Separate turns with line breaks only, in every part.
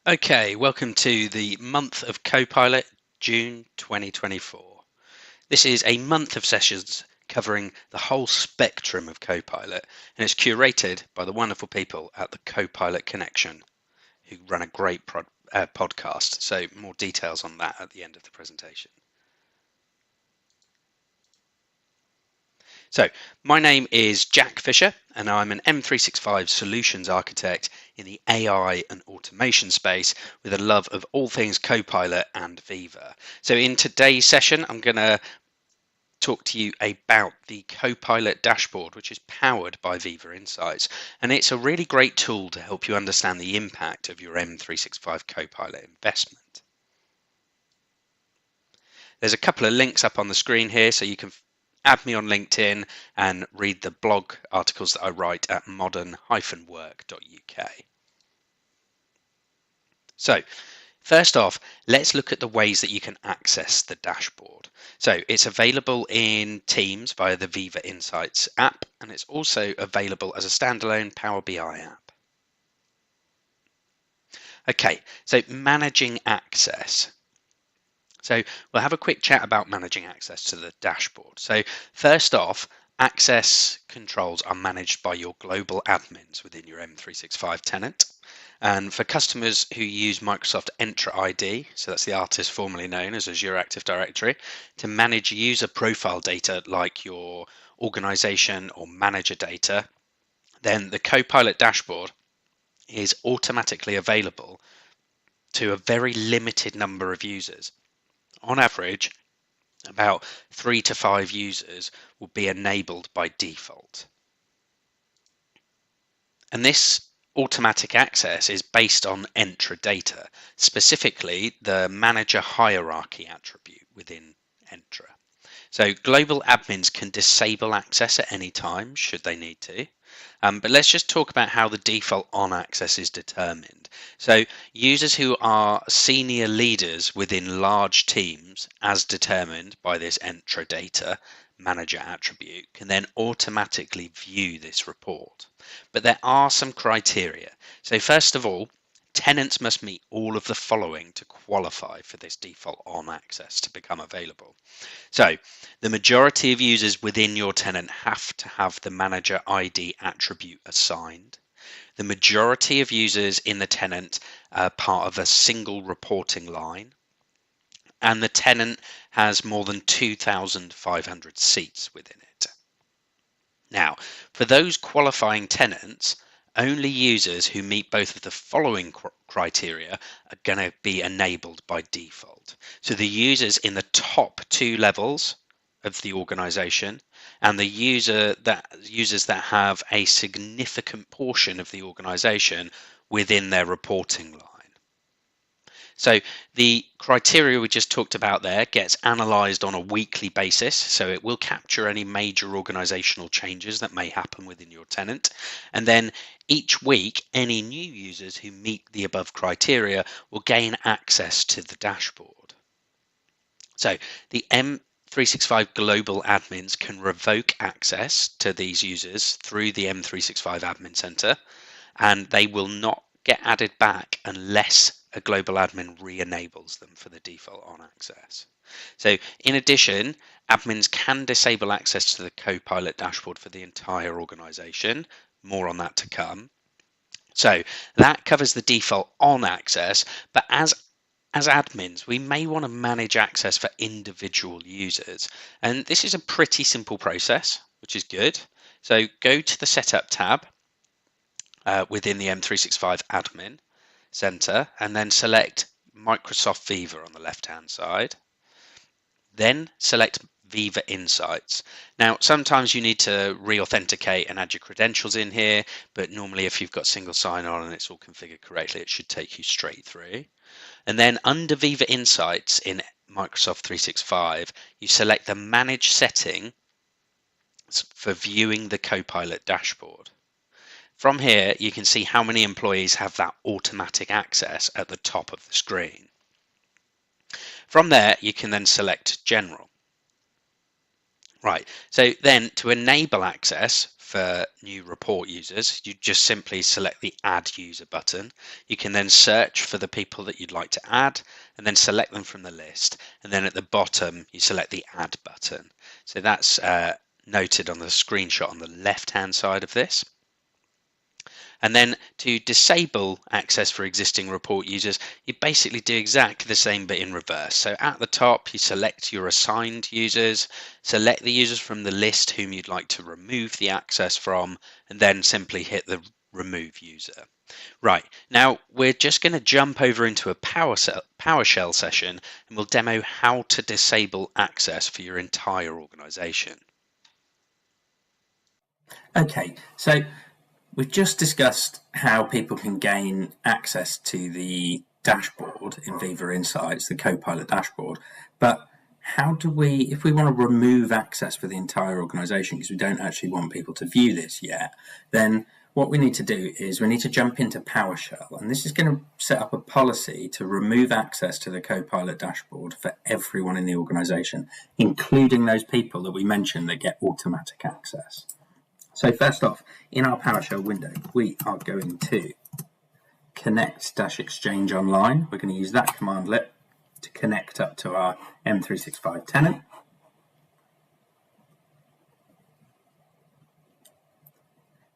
Okay, welcome to the month of Copilot, June 2024. This is a month of sessions covering the whole spectrum of Copilot, and it's curated by the wonderful people at the Copilot Connection, who run a great podcast. So more details on that at the end of the presentation. So, my name is Jack Fisher, and I'm an M365 solutions architect in the AI and automation space with a love of all things Copilot and Viva. So, in today's session, I'm going to talk to you about the Copilot Dashboard, which is powered by Viva Insights. And it's a really great tool to help you understand the impact of your M365 Copilot investment. There's a couple of links up on the screen here, so you can add me on LinkedIn and read the blog articles that I write at modern-work.uk. So, first off, let's look at the ways that you can access the dashboard. So, it's available in Teams via the Viva Insights app, and it's also available as a standalone Power BI app. Okay, so managing access. So we'll have a quick chat about managing access to the dashboard. So first off, access controls are managed by your global admins within your M365 tenant. And for customers who use Microsoft Entra ID, so that's the artist formerly known as Azure Active Directory, to manage user profile data like your organization or manager data, then the Copilot dashboard is automatically available to a very limited number of users. On average, about 3 to 5 users will be enabled by default. And this automatic access is based on Entra data, specifically the manager hierarchy attribute within Entra. So global admins can disable access at any time should they need to. But let's just talk about how the default on access is determined. So users who are senior leaders within large teams, as determined by this Entra data manager attribute, can then automatically view this report. But there are some criteria. So first of all, tenants must meet all of the following to qualify for this default on access to become available. So the majority of users within your tenant have to have the manager ID attribute assigned. The majority of users in the tenant are part of a single reporting line. And the tenant has more than 2,500 seats within it. Now, for those qualifying tenants, only users who meet both of the following criteria are going to be enabled by default. So the users in the top 2 levels of the organization and the users that have a significant portion of the organization within their reporting line. So the criteria we just talked about there gets analyzed on a weekly basis. So it will capture any major organizational changes that may happen within your tenant. And then each week, any new users who meet the above criteria will gain access to the dashboard. So the M365 global admins can revoke access to these users through the M365 admin center, and they will not get added back unless a global admin re-enables them for the default on access. So in addition, admins can disable access to the Copilot dashboard for the entire organization. More on that to come. So that covers the default on access, but as admins, we may want to manage access for individual users. And this is a pretty simple process, which is good. So go to the Setup tab within the M365 admin center and then select Microsoft Viva on the left-hand side. Then select Viva Insights. Now, sometimes you need to re-authenticate and add your credentials in here, but normally if you've got single sign-on and it's all configured correctly, it should take you straight through. And then under Viva Insights in Microsoft 365, you select the Manage setting for viewing the Copilot dashboard. From here, you can see how many employees have that automatic access at the top of the screen. From there, you can then select General. Right, so then to enable access for new report users, you just simply select the Add User button. You can then search for the people that you'd like to add and then select them from the list. And then at the bottom, you select the Add button. So that's noted on the screenshot on the left-hand side of this. And then to disable access for existing report users, you basically do exactly the same but in reverse. So at the top, you select your assigned users, select the users from the list whom you'd like to remove the access from, and then simply hit the remove user. Right, now we're just going to jump over into a PowerShell session and we'll demo how to disable access for your entire organization.
Okay, so we've just discussed how people can gain access to the dashboard in Viva Insights, the Copilot dashboard, but how do we, if we want to remove access for the entire organization because we don't actually want people to view this yet, then what we need to do is we need to jump into PowerShell, and this is going to set up a policy to remove access to the Copilot dashboard for everyone in the organization, including those people that we mentioned that get automatic access. So first off, in our PowerShell window, we are going to connect-exchange online. We're going to use that commandlet to connect up to our M365 tenant.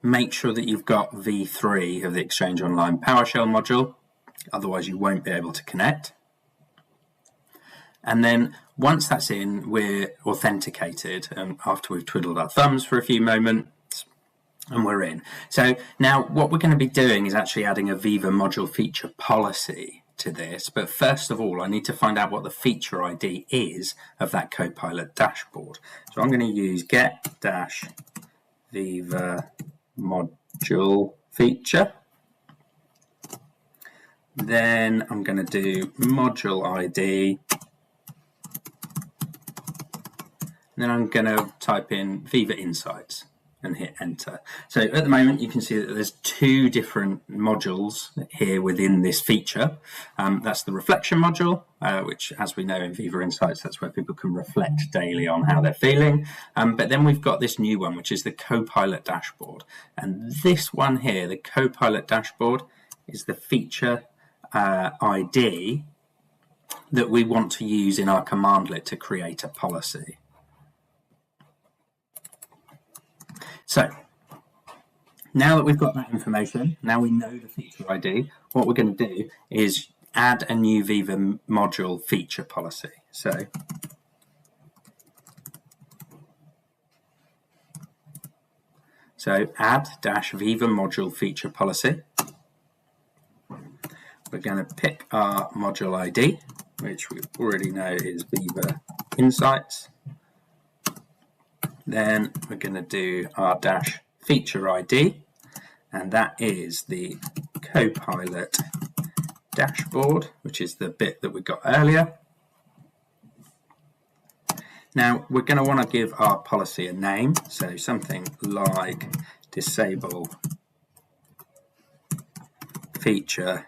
Make sure that you've got v3 of the Exchange Online PowerShell module, otherwise you won't be able to connect. And then once that's in, we're authenticated, and after we've twiddled our thumbs for a few moments, and we're in. So now what we're going to be doing is actually adding a Viva module feature policy to this. But first of all, I need to find out what the feature ID is of that Copilot dashboard. So I'm going to use get-viva module feature. Then I'm going to do module ID. And then I'm going to type in Viva Insights and hit enter. So at the moment you can see that there's two different modules here within this feature. That's the reflection module, which as we know in Viva Insights, that's where people can reflect daily on how they're feeling. But then we've got this new one, which is the Copilot dashboard. And this one here, the Copilot dashboard, is the feature ID that we want to use in our commandlet to create a policy. So now that we've got that information, now we know the feature ID, what we're going to do is add a new Viva module feature policy. So add-Viva module feature policy. We're going to pick our module ID, which we already know is Viva Insights. Then we're going to do our dash feature ID, and that is the Copilot dashboard, which is the bit that we got earlier. Now we're going to want to give our policy a name, so something like disable feature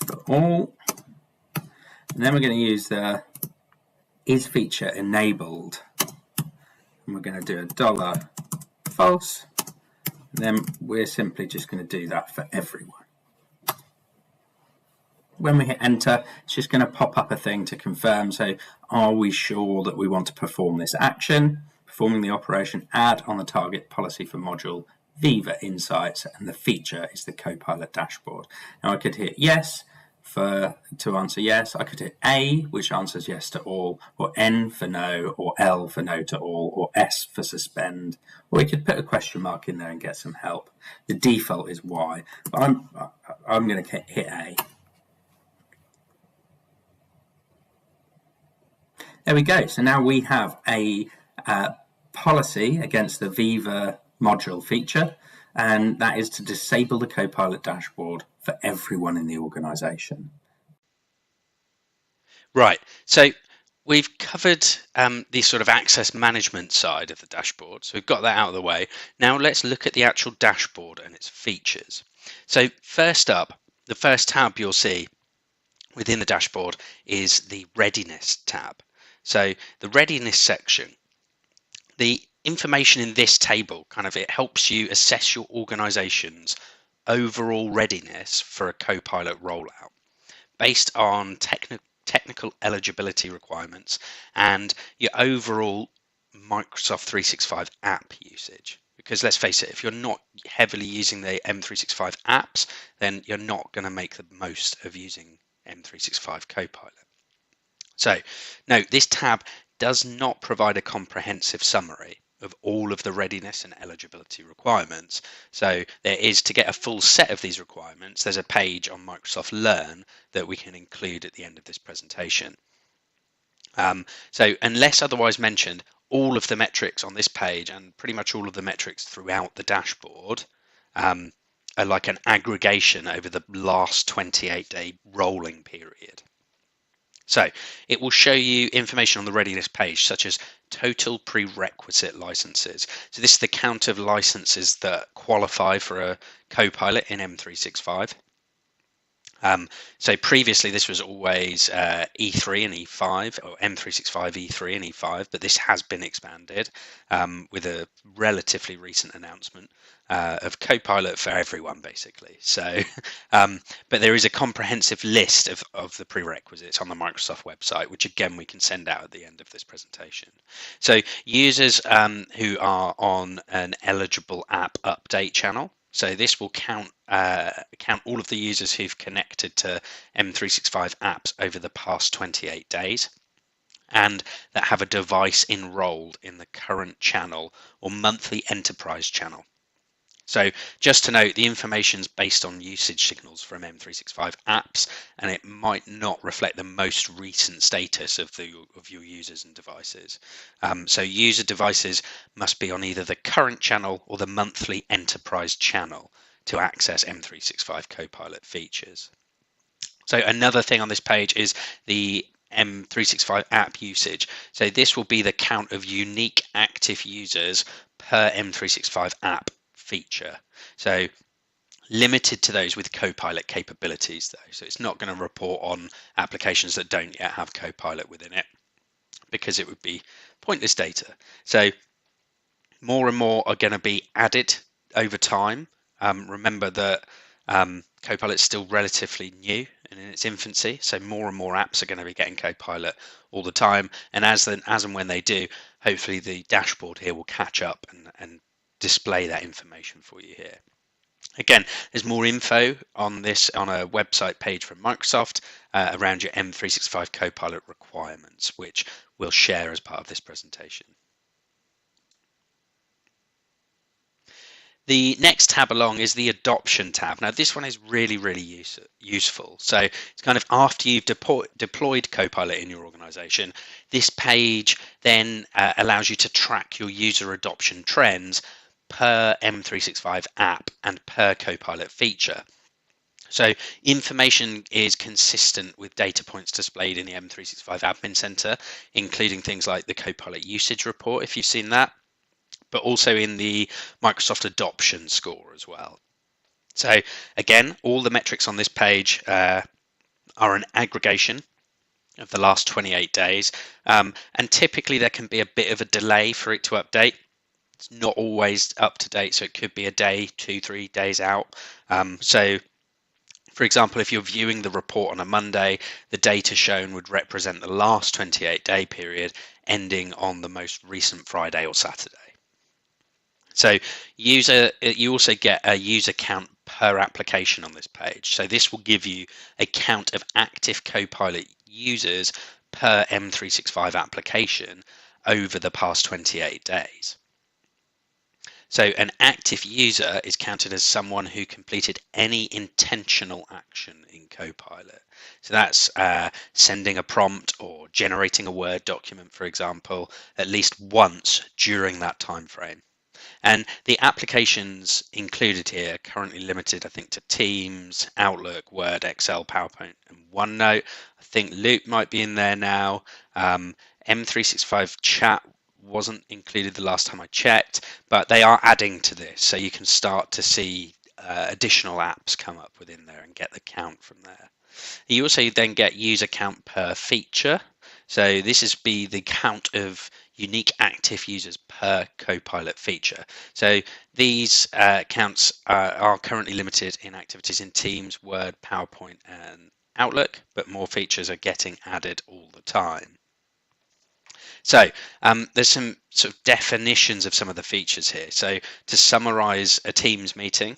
for all. And then we're going to use the is feature enabled. And we're going to do a $false, and then we're simply just going to do that for everyone. When we hit enter, it's just going to pop up a thing to confirm, so are we sure that we want to perform this action? Performing the operation add on the target policy for module Viva Insights, and the feature is the Copilot dashboard. Now I could hit yes to answer yes. I could hit A, which answers yes to all, or N for no, or L for no to all, or S for suspend, or we could put a question mark in there and get some help. The default is Y, but I'm going to hit A. There we go. So now we have a policy against the Viva module feature, and that is to disable the Copilot dashboard for everyone in the organization.
Right, so we've covered the sort of access management side of the dashboard, so we've got that out of the way. Now let's look at the actual dashboard and its features. So first up, the first tab you'll see within the dashboard is the Readiness tab. So the readiness section, the information in this table it helps you assess your organization's overall readiness for a Copilot rollout based on technical eligibility requirements and your overall Microsoft 365 app usage. Because let's face it, if you're not heavily using the M365 apps, then you're not going to make the most of using M365 Copilot. So note, this tab does not provide a comprehensive summary of all of the readiness and eligibility requirements. So there is, to get a full set of these requirements, there's a page on Microsoft Learn that we can include at the end of this presentation. So unless otherwise mentioned, all of the metrics on this page and pretty much all of the metrics throughout the dashboard are like an aggregation over the last 28-day rolling period. So it will show you information on the readiness page, such as total prerequisite licenses. So this is the count of licenses that qualify for a Copilot in M365. So previously this was always E3 and E5, or M365 E3 and E5, but this has been expanded with a relatively recent announcement of Copilot for everyone, basically. So, but there is a comprehensive list of the prerequisites on the Microsoft website, which again we can send out at the end of this presentation. So users who are on an eligible app update channel, so this will count all of the users who've connected to M365 apps over the past 28 days and that have a device enrolled in the current channel or monthly enterprise channel. So just to note, the information is based on usage signals from M365 apps, and it might not reflect the most recent status of your users and devices. So user devices must be on either the current channel or the monthly enterprise channel to access M365 Copilot features. So another thing on this page is the M365 app usage. So this will be the count of unique active users per M365 app feature. So limited to those with Copilot capabilities though. So it's not going to report on applications that don't yet have Copilot within it, because it would be pointless data. So more and more are going to be added over time. Remember that Copilot's still relatively new and in its infancy, so more and more apps are going to be getting Copilot all the time. And as and when they do, hopefully the dashboard here will catch up and display that information for you here. Again, there's more info on this on a website page from Microsoft around your M365 Copilot requirements, which we'll share as part of this presentation. The next tab along is the adoption tab. Now this one is really useful. So it's kind of after you've deployed Copilot in your organization, this page then allows you to track your user adoption trends per M365 app and per Copilot feature. So information is consistent with data points displayed in the M365 Admin Center, including things like the Copilot usage report, if you've seen that, but also in the Microsoft adoption score as well. So again, all the metrics on this page are an aggregation of the last 28 days, and typically there can be a bit of a delay for it to update. It's not always up to date, so it could be a day, 2-3 days out. So for example, if you're viewing the report on a Monday, the data shown would represent the last 28-day period ending on the most recent Friday or Saturday. So you also get a user count per application on this page. So this will give you a count of active Copilot users per M365 application over the past 28 days. So an active user is counted as someone who completed any intentional action in Copilot. So that's sending a prompt or generating a Word document, for example, at least once during that time frame. And the applications included here are currently limited, I think, to Teams, Outlook, Word, Excel, PowerPoint, and OneNote. I think Loop might be in there now. M365 Chat wasn't included the last time I checked, but they are adding to this, so you can start to see additional apps come up within there and get the count from there. You also then get user count per feature. So this is be the count of unique active users per Copilot feature. So these counts are currently limited in activities in Teams, Word, PowerPoint, and Outlook, but more features are getting added all the time. So there's some sort of definitions of some of the features here. So to summarize a Teams meeting,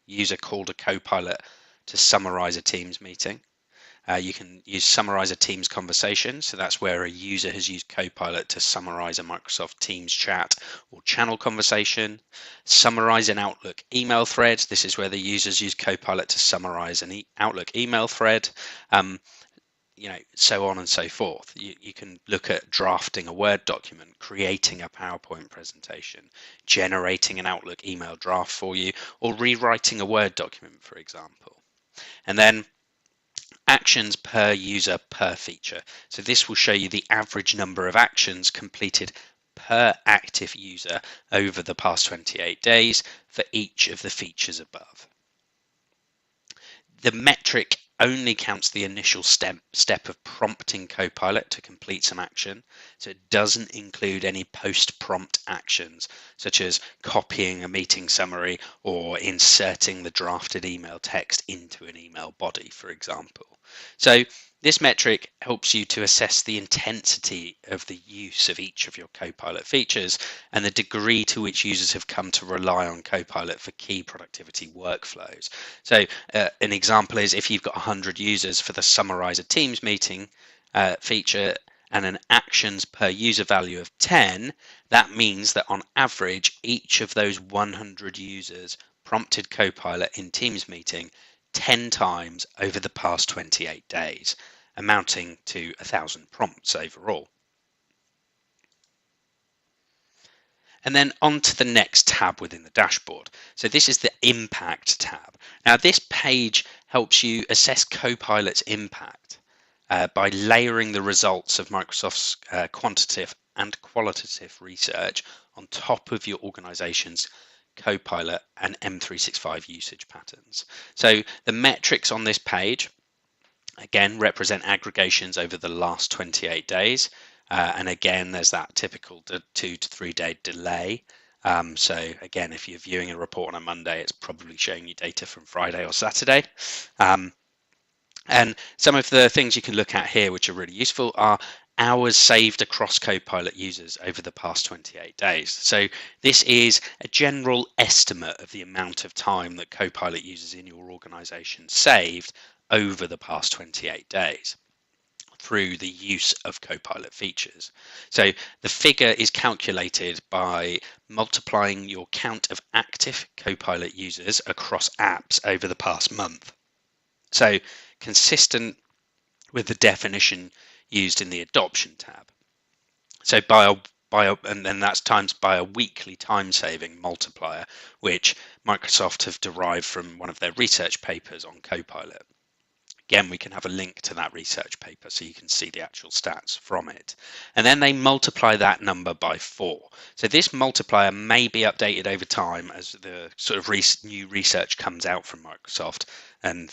user called a Copilot to summarize a Teams meeting. You can use summarize a Teams conversation. So that's where a user has used Copilot to summarize a Microsoft Teams chat or channel conversation. Summarize an Outlook email thread. This is where the users use Copilot to summarize an Outlook email thread. So on and so forth. You can look at drafting a Word document, creating a PowerPoint presentation, generating an Outlook email draft for you, or rewriting a Word document, for example. And then actions per user per feature. So this will show you the average number of actions completed per active user over the past 28 days for each of the features above. The metric only counts the initial step of prompting Copilot to complete some action, so it doesn't include any post-prompt actions such as copying a meeting summary or inserting the drafted email text into an email body, for example. So this metric helps you to assess the intensity of the use of each of your Copilot features and the degree to which users have come to rely on Copilot for key productivity workflows. So an example is if you've got 100 users for the Summarize a Teams meeting feature and an actions per user value of 10, that means that on average, each of those 100 users prompted Copilot in Teams meeting 10 times over the past 28 days, amounting to 1,000 prompts overall. And then on to the next tab within the dashboard. So this is the impact tab. Now this page helps you assess Copilot's impact by layering the results of Microsoft's quantitative and qualitative research on top of your organization's Copilot and M365 usage patterns. So the metrics on this page, again, represent aggregations over the last 28 days. And again, there's that typical 2 to 3 day delay. So again, if you're viewing a report on a Monday, it's probably showing you data from Friday or Saturday. And some of the things you can look at here, which are really useful, are hours saved across Copilot users over the past 28 days. So this is a general estimate of the amount of time that Copilot users in your organization saved over the past 28 days through the use of Copilot features. So the figure is calculated by multiplying your count of active Copilot users across apps over the past month. So consistent with the definition used in the adoption tab. So and then that's times by a weekly time saving multiplier, which Microsoft have derived from one of their research papers on Copilot. Again, we can have a link to that research paper so you can see the actual stats from it. And then they multiply that number by 4. So this multiplier may be updated over time as the sort of new research comes out from Microsoft and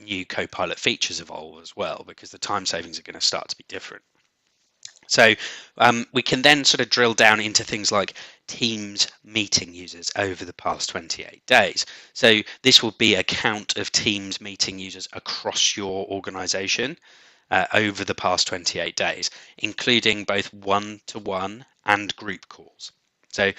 new Copilot features evolve as well, because the time savings are going to start to be different. So we can then sort of drill down into things like Teams meeting users over the past 28 days. So this will be a count of Teams meeting users across your organization over the past 28 days, including both one-to-one and group calls. So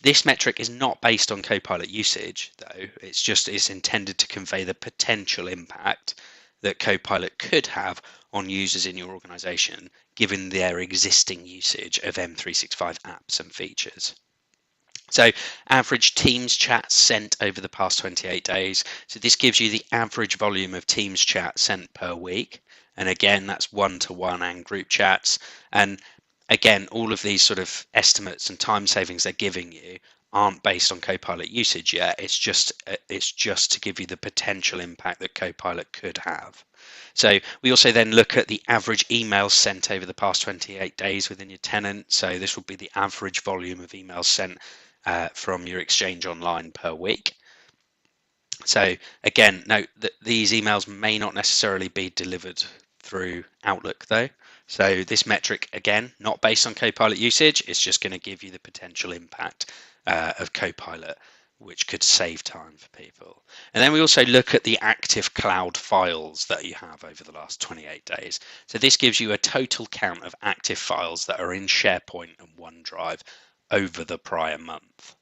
this metric is not based on Copilot usage, though. It's intended to convey the potential impact that Copilot could have on users in your organization, given their existing usage of M365 apps and features. So average Teams chats sent over the past 28 days. So this gives you the average volume of Teams chat sent per week. And again, that's one-to-one and group chats. And again, all of these sort of estimates and time savings they're giving you aren't based on Copilot usage yet. It's just to give you the potential impact that Copilot could have. So we also then look at the average emails sent over the past 28 days within your tenant. So this will be the average volume of emails sent from your Exchange Online per week. So again, note that these emails may not necessarily be delivered through Outlook though. So this metric, again, not based on Copilot usage, it's just going to give you the potential impact of Copilot, which could save time for people. And then we also look at the active cloud files that you have over the last 28 days. So this gives you a total count of active files that are in SharePoint and OneDrive over the prior month.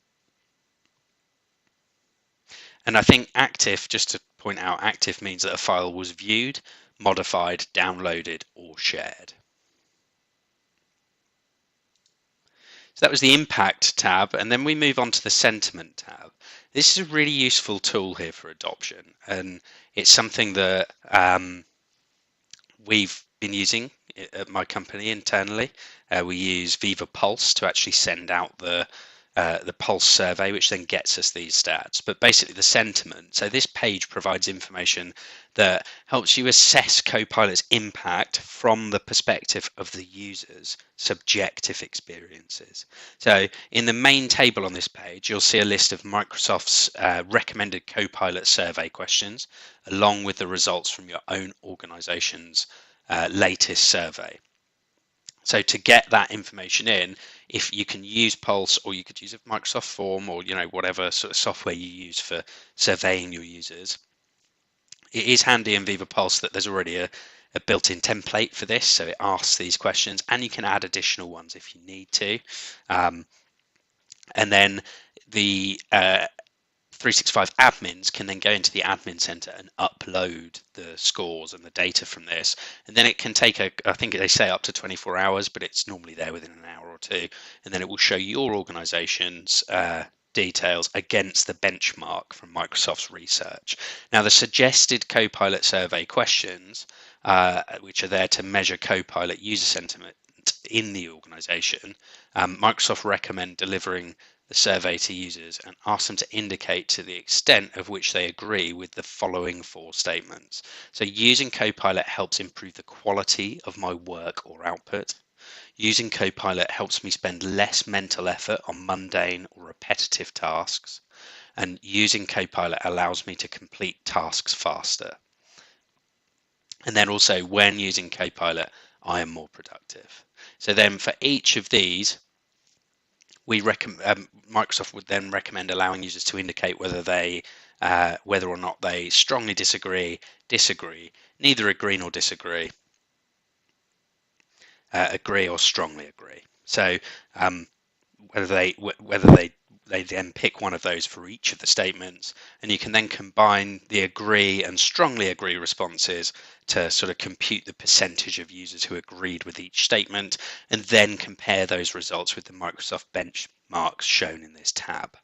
And I think active, just to point out, active means that a file was viewed, modified, downloaded, or shared. So that was the impact tab, and then we move on to the sentiment tab. This is a really useful tool here for adoption, and it's something that we've been using at my company internally. We use Viva Pulse to actually send out the Pulse survey, which then gets us these stats. But basically the sentiment, so this page provides information that helps you assess Copilot's impact from the perspective of the user's subjective experiences. So in the main table on this page, you'll see a list of Microsoft's recommended Copilot survey questions, along with the results from your own organization's latest survey. So to get that information in, if you can use Pulse, or you could use a Microsoft Form, or whatever sort of software you use for surveying your users, it is handy in Viva Pulse that there's already a built-in template for this, so it asks these questions, and you can add additional ones if you need to. And then the 365 admins can then go into the admin center and upload the scores and the data from this, and then it can take I think they say up to 24 hours, but it's normally there within an hour or two, and then it will show your organization's details against the benchmark from Microsoft's research. Now, the suggested Copilot survey questions, which are there to measure Copilot user sentiment in the organization, Microsoft recommend delivering the survey to users and ask them to indicate to the extent of which they agree with the following 4 statements. So using Copilot helps improve the quality of my work or output. Using Copilot helps me spend less mental effort on mundane or repetitive tasks. And using Copilot allows me to complete tasks faster. And then also, when using Copilot, I am more productive. So then for each of these, Microsoft would then recommend allowing users to indicate whether or not they strongly disagree, neither agree nor disagree, agree or strongly agree. So whether they then pick one of those for each of the statements, and you can then combine the agree and strongly agree responses to sort of compute the percentage of users who agreed with each statement, and then compare those results with the Microsoft benchmarks shown in this tab.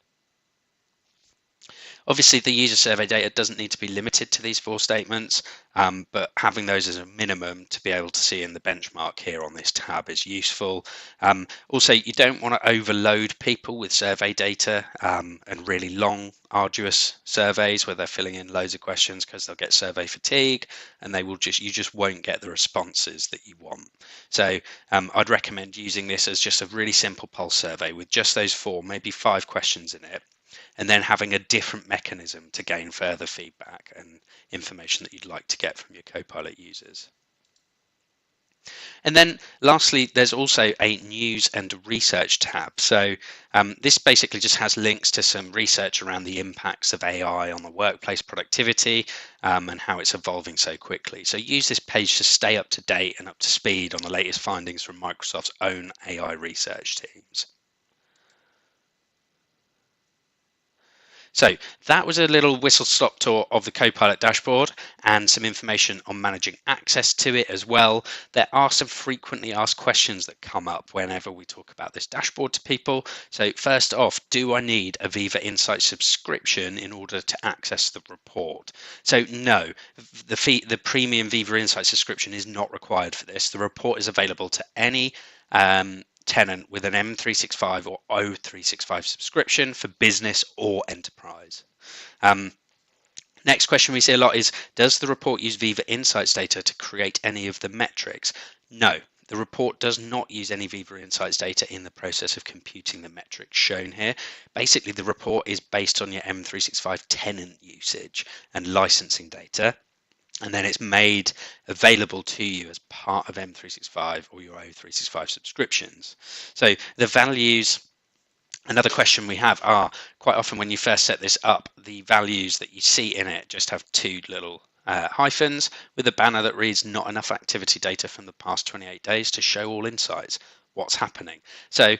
Obviously, the user survey data doesn't need to be limited to these 4 statements, but having those as a minimum to be able to see in the benchmark here on this tab is useful. Also, you don't want to overload people with survey data and really long, arduous surveys where they're filling in loads of questions, because they'll get survey fatigue and you just won't get the responses that you want. So I'd recommend using this as just a really simple pulse survey with just those 4, maybe 5 questions in it, and then having a different mechanism to gain further feedback and information that you'd like to get from your Copilot users. And then lastly, there's also a news and research tab. So this basically just has links to some research around the impacts of AI on the workplace productivity and how it's evolving so quickly. So use this page to stay up to date and up to speed on the latest findings from Microsoft's own AI research teams. So that was a little whistle-stop tour of the Copilot dashboard and some information on managing access to it as well. There are some frequently asked questions that come up whenever we talk about this dashboard to people. So first off, do I need a Viva Insights subscription in order to access the report? So no, the premium Viva Insights subscription is not required for this. The report is available to any tenant with an M365 or O365 subscription for business or enterprise. Next question we see a lot is, does the report use Viva Insights data to create any of the metrics? No, the report does not use any Viva Insights data in the process of computing the metrics shown here. Basically, the report is based on your M365 tenant usage and licensing data. and then it's made available to you as part of M365 or your O365 subscriptions. So the values, another question we have are, quite often when you first set this up, the values that you see in it just have two little hyphens with a banner that reads not enough activity data from the past 28 days to show all insights. What's happening? So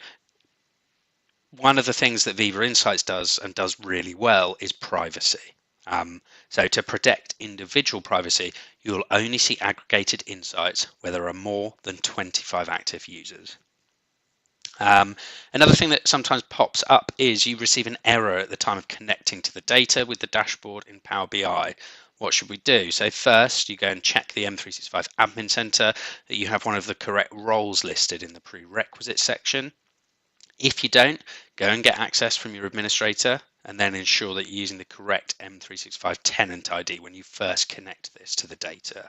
one of the things that Viva Insights does and does really well is privacy. So to protect individual privacy, you'll only see aggregated insights where there are more than 25 active users. Another thing that sometimes pops up is you receive an error at the time of connecting to the data with the dashboard in Power BI. What should we do? So first, you go and check the M365 Admin Center that you have one of the correct roles listed in the prerequisites section. If you don't, go and get access from your administrator and then ensure that you're using the correct M365 tenant ID when you first connect this to the data.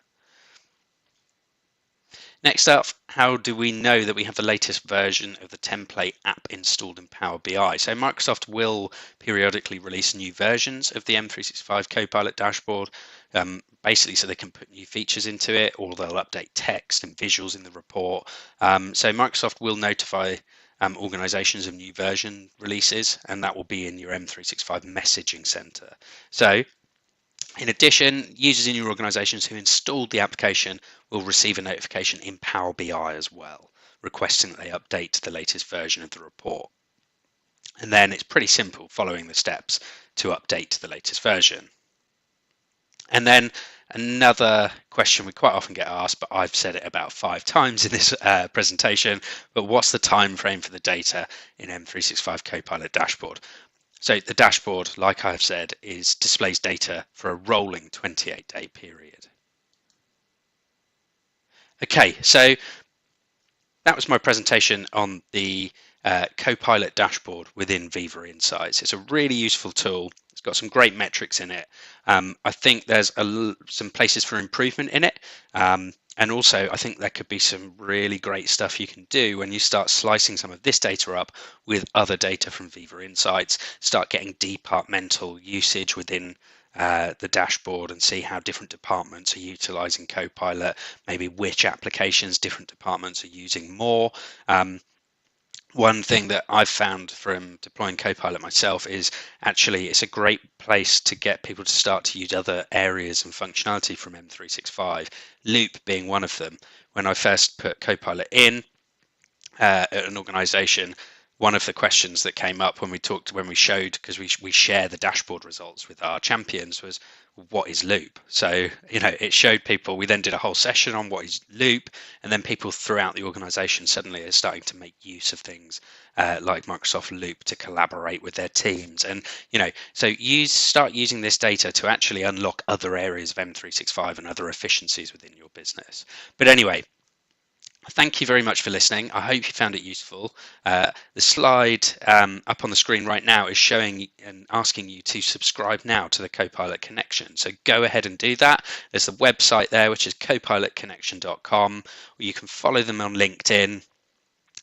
Next up, how do we know that we have the latest version of the template app installed in Power BI? So Microsoft will periodically release new versions of the M365 Copilot Dashboard, basically so they can put new features into it, or they'll update text and visuals in the report. So Microsoft will notify organizations of new version releases, and that will be in your M365 messaging center. So in addition, users in your organizations who installed the application will receive a notification in Power BI as well, requesting that they update to the latest version of the report. And then it's pretty simple following the steps to update to the latest version. And then another question we quite often get asked, but I've said it about 5 times in this presentation, but what's the time frame for the data in M365 Copilot Dashboard? So the dashboard, like I've said, displays data for a rolling 28-day period. Okay, so that was my presentation on the Copilot Dashboard within Viva Insights. It's a really useful tool. It's got some great metrics in it. I think there's some places for improvement in it. And also, I think there could be some really great stuff you can do when you start slicing some of this data up with other data from Viva Insights, start getting departmental usage within the dashboard and see how different departments are utilizing Copilot, maybe which applications different departments are using more. One thing that I've found from deploying Copilot myself is actually it's a great place to get people to start to use other areas and functionality from M365, Loop being one of them. When I first put Copilot in at an organization, one of the questions that came up when we showed, because we share the dashboard results with our champions, was what is Loop? So, it showed people, we then did a whole session on what is Loop, and then people throughout the organization suddenly are starting to make use of things like Microsoft Loop to collaborate with their teams. And, so start using this data to actually unlock other areas of M365 and other efficiencies within your business. But anyway, thank you very much for listening. I hope you found it useful. The slide up on the screen right now is showing and asking you to subscribe now to the Copilot Connection. So go ahead and do that. There's the website there, which is copilotconnection.com, or you can follow them on LinkedIn.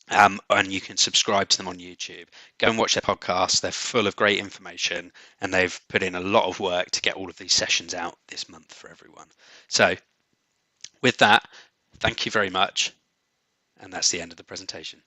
And you can subscribe to them on YouTube. Go and watch their podcasts. They're full of great information, and they've put in a lot of work to get all of these sessions out this month for everyone. So with that, thank you very much. And that's the end of the presentation.